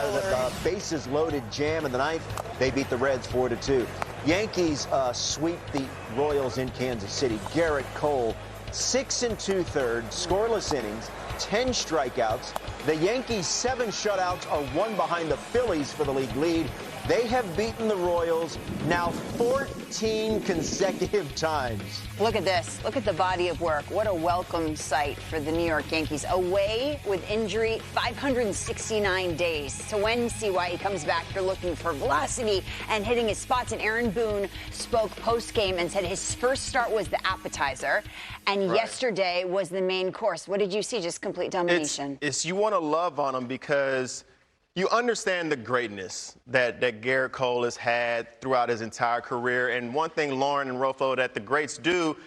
The bases loaded jam in the ninth. They beat the Reds 4-2. Yankees sweep the Royals in Kansas City. Gerrit Cole, 6 2/3, scoreless innings, 10 strikeouts. The Yankees' 7 shutouts are one behind the Phillies for the league lead. They have beaten the Royals now 14 consecutive times. Look at this. Look at the body of work. What a welcome sight for the New York Yankees. Away with injury 569 days. So when CY comes back, you're looking for velocity and hitting his spots. And Aaron Boone spoke post-game and said his first start was the appetizer. And yesterday was the main course. What did you see? Just complete domination. It's you want to love on him because you understand the greatness that Gerrit Cole has had throughout his entire career. And one thing Lauren and Rofo that the greats do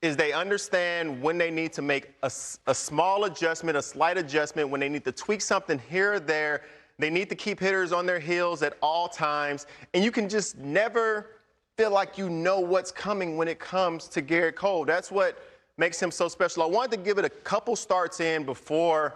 is they understand when they need to make a small adjustment, a slight adjustment, when they need to tweak something here or there. They need to keep hitters on their heels at all times. And you can just never feel like you know what's coming when it comes to Gerrit Cole. That's what makes him so special. I wanted to give it a couple starts in before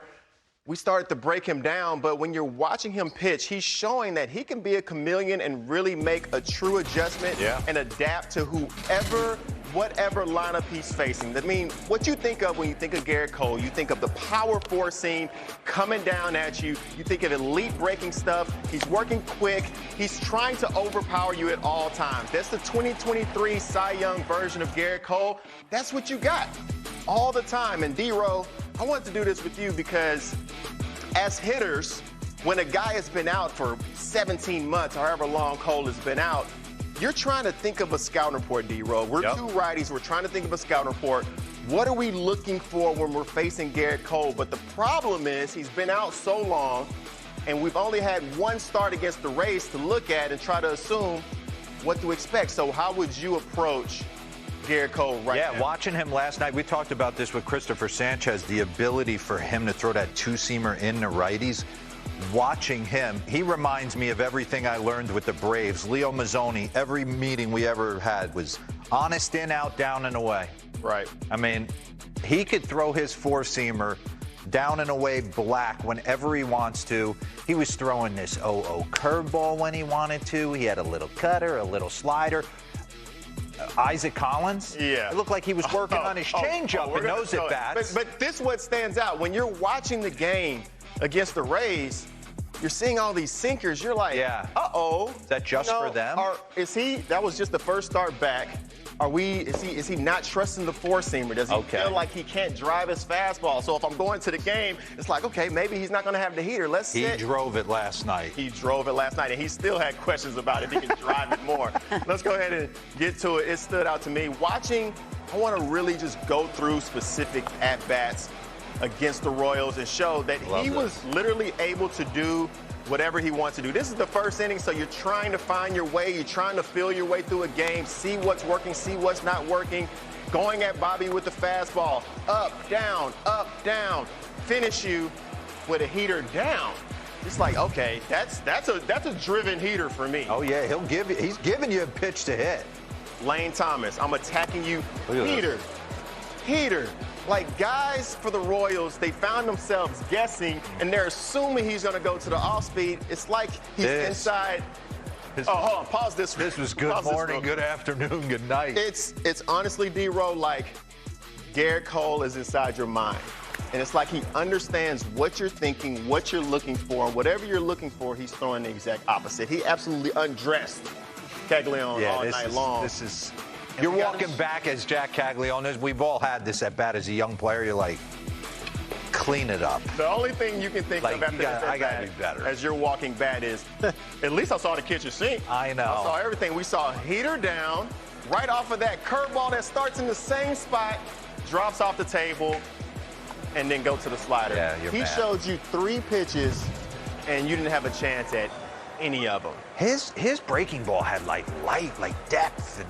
we started to break him down, but when you're watching him pitch, he's showing that he can be a chameleon and really make a true adjustment and adapt to whatever lineup he's facing. I mean, what you think of when you think of Gerrit Cole, you think of the power force scene coming down at you. You think of elite breaking stuff. He's working quick. He's trying to overpower you at all times. That's the 2023 Cy Young version of Gerrit Cole. That's what you got all the time. And D-Ro, I wanted to do this with you because as hitters, when a guy has been out for 17 months, or however long Cole has been out, you're trying to think of a scouting report, D-Ro. We're two righties. We're trying to think of a scouting report. What are we looking for when we're facing Gerrit Cole? But the problem is he's been out so long, and we've only had one start against the Rays to look at and try to assume what to expect. So how would you approach Gerrit Cole right now? Yeah, watching him last night, we talked about this with Christopher Sanchez, the ability for him to throw that two-seamer in the righties. Watching him, he reminds me of everything I learned with the Braves. Leo Mazzoni, every meeting we ever had was honest in, out, down, and away. Right. I mean, he could throw his four-seamer down and away black whenever he wants to. He was throwing this 0-0 curveball when he wanted to. He had a little cutter, a little slider. Isaac Collins? Yeah. It looked like he was working on his changeup and nose at bats. But this is what stands out. When you're watching the game against the Rays, you're seeing all these sinkers. You're like, uh-oh. Is that just for them? That was just the first start back. Is he not trusting the four-seamer? Does he feel like he can't drive his fastball? So if I'm going to the game, it's like, okay, maybe he's not going to have the heater. Let's sit. He drove it last night. He drove it last night, and he still had questions about if he can drive it more. Let's go ahead and get to it. It stood out to me. Watching, I want to really just go through specific at-bats against the Royals and show that he was literally able to do whatever he wants to do. This is the first inning, so you're trying to find your way. You're trying to feel your way through a game, see what's working, see what's not working. Going at Bobby with the fastball, up, down, finish you with a heater down. It's like, okay, that's a driven heater for me. Oh yeah, he's giving you a pitch to hit. Lane Thomas, I'm attacking you, heater. Like, guys for the Royals, they found themselves guessing, and they're assuming he's going to go to the off-speed. It's like he's inside. Hold on, pause this. This was good morning, good afternoon, good night. It's honestly, D-Ro, like Gerrit Cole is inside your mind. And it's like he understands what you're thinking, what you're looking for, and whatever you're looking for, he's throwing the exact opposite. He absolutely undressed Caglione all night long. You're walking back as Jack Caglione. We've all had this at bat as a young player. You're like, clean it up. The only thing you can think of after I got to be better. As you're walking back is, at least I saw the kitchen sink. I know. I saw everything. We saw heater down, right off of that curveball that starts in the same spot, drops off the table, and then go to the slider. Yeah, he showed you 3 pitches, and you didn't have a chance at any of them. His breaking ball had like light, like depth, and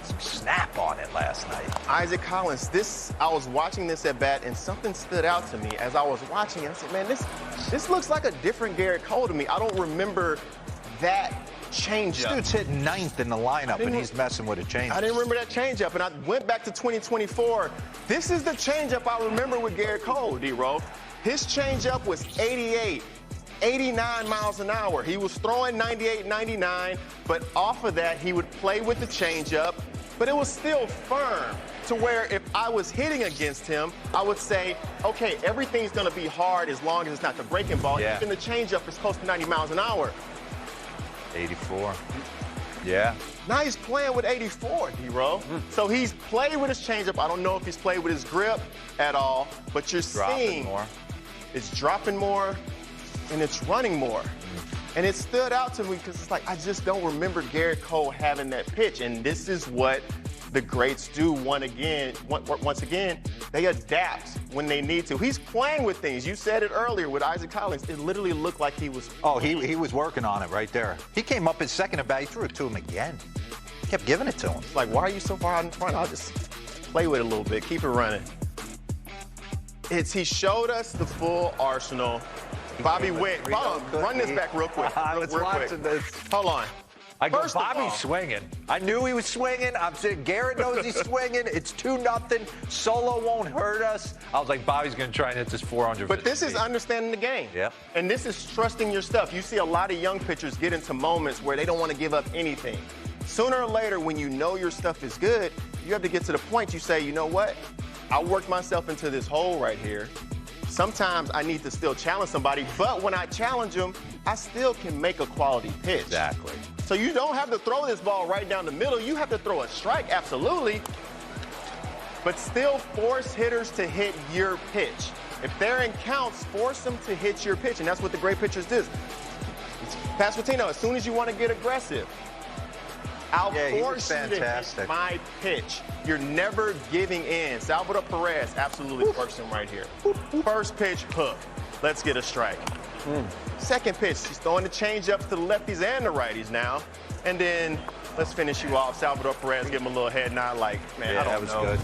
some snap on it last night. Isaac Collins, I was watching this at bat, and something stood out to me as I was watching it. I said, man, this looks like a different Gerrit Cole to me. I don't remember that changeup. Dude's hitting 9th in the lineup, and he's messing with a changeup. I didn't remember that changeup, and I went back to 2024. This is the changeup I remember with Gerrit Cole, D-Ro. His changeup was 88. 89 miles an hour. He was throwing 98, 99, but off of that, he would play with the changeup, but it was still firm to where if I was hitting against him, I would say, okay, everything's going to be hard as long as it's not the breaking ball. Yeah. Even the changeup is close to 90 miles an hour. 84. Yeah. Now he's playing with 84, D-Row. So he's played with his changeup. I don't know if he's played with his grip at all, but you're seeing more. It's dropping more and it's running more. And it stood out to me because it's like, I just don't remember Gerrit Cole having that pitch. And this is what the greats do once again. They adapt when they need to. He's playing with things. You said it earlier with Isaac Collins. It literally looked like he was. Oh, he was working on it right there. He came up his second at bat. He threw it to him again. He kept giving it to him. It's like, why are you so far out in front? I'll just play with it a little bit. Keep it running. He showed us the full arsenal. Bobby Witt, run this back real quick. Let's watch this. Hold on. I go, First of Bobby's all, swinging. I knew he was swinging. I'm saying Gerrit knows he's swinging. It's 2-0. Solo won't hurt us. I was like, Bobby's going to try and hit this 400. But this is understanding the game. Yeah. And this is trusting your stuff. You see a lot of young pitchers get into moments where they don't want to give up anything. Sooner or later, when you know your stuff is good, you have to get to the point you say, you know what? I worked myself into this hole right here. Sometimes I need to still challenge somebody, but when I challenge them, I still can make a quality pitch. Exactly. So you don't have to throw this ball right down the middle. You have to throw a strike, absolutely, but still force hitters to hit your pitch. If they're in counts, force them to hit your pitch, and that's what the great pitchers do. Pasquantino, as soon as you want to get aggressive, I'll force you to hit my pitch. You're never giving in. Salvador Perez absolutely works him right here. First pitch, hook. Let's get a strike. Second pitch, he's throwing the changeups to the lefties and the righties now. And then let's finish you off. Salvador Perez, give him a little head nod like, man, I don't know. Good.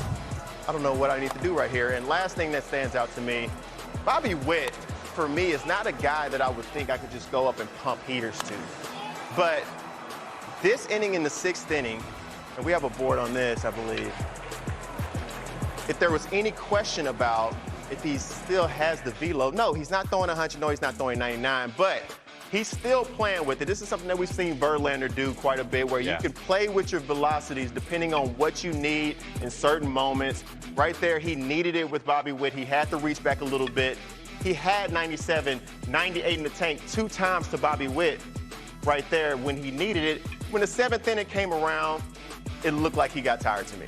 I don't know what I need to do right here. And last thing that stands out to me, Bobby Witt, for me, is not a guy that I would think I could just go up and pump heaters to. But this inning in the 6th inning, and we have a board on this, I believe. If there was any question about if he still has the velo, no, he's not throwing 100, no, he's not throwing 99, but he's still playing with it. This is something that we've seen Verlander do quite a bit, where you can play with your velocities depending on what you need in certain moments. Right there, he needed it with Bobby Witt. He had to reach back a little bit. He had 97, 98 in the tank 2 times to Bobby Witt right there when he needed it. When the 7th inning came around, it looked like he got tired to me.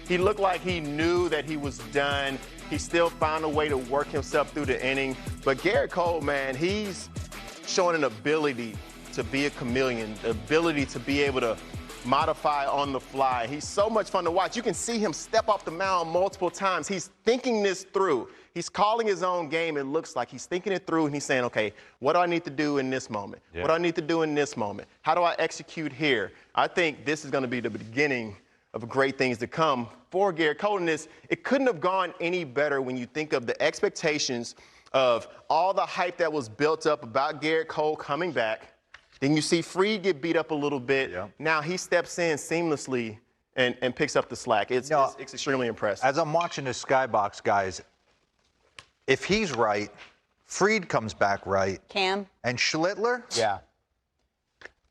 He looked like he knew that he was done. He still found a way to work himself through the inning. But Gerrit Cole, man, he's showing an ability to be a chameleon, the ability to be able to modify on the fly. He's so much fun to watch. You can see him step off the mound multiple times. He's thinking this through. He's calling his own game. It looks like he's thinking it through, and he's saying, okay, what do I need to do in this moment? What do I need to do in this moment? How do I execute here? I think this is going to be the beginning of great things to come for Gerrit Cole. And it couldn't have gone any better when you think of the expectations of all the hype that was built up about Gerrit Cole coming back. Then you see Fried get beat up a little bit. Now he steps in seamlessly and picks up the slack. It's extremely impressive. As I'm watching the Skybox, guys, if he's right, Fried comes back right. Cam? And Schlittler? Yeah.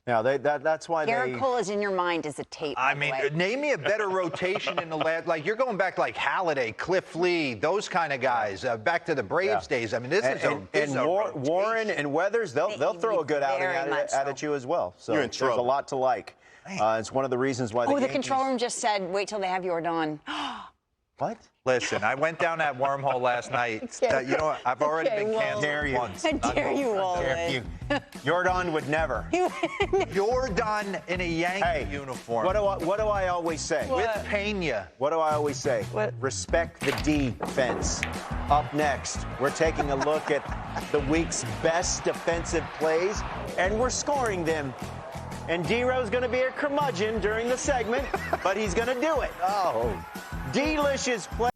Now, that's why Gerrit Cole is in your mind as a tape. I mean, name me a better rotation in the last. Like, you're going back like Halladay, Cliff Lee, those kind of guys, back to the Braves days. I mean, this is a Warren and Weathers, they'll throw a good outing at you as well. So you're in trouble. There's a lot to like. It's one of the reasons why the Yankees... control room just said, wait till they have Jordan. What? Listen, I went down that wormhole last night. You know what? I've already been canceled once. How dare you, Walden? Jordan would never. Jordan in a Yankee uniform. What do I always say? With Pena. What do I always say? Respect the defense. Up next, we're taking a look at the week's best defensive plays, and we're scoring them. And D-Row's going to be a curmudgeon during the segment, but he's going to do it. Oh. Delicious play.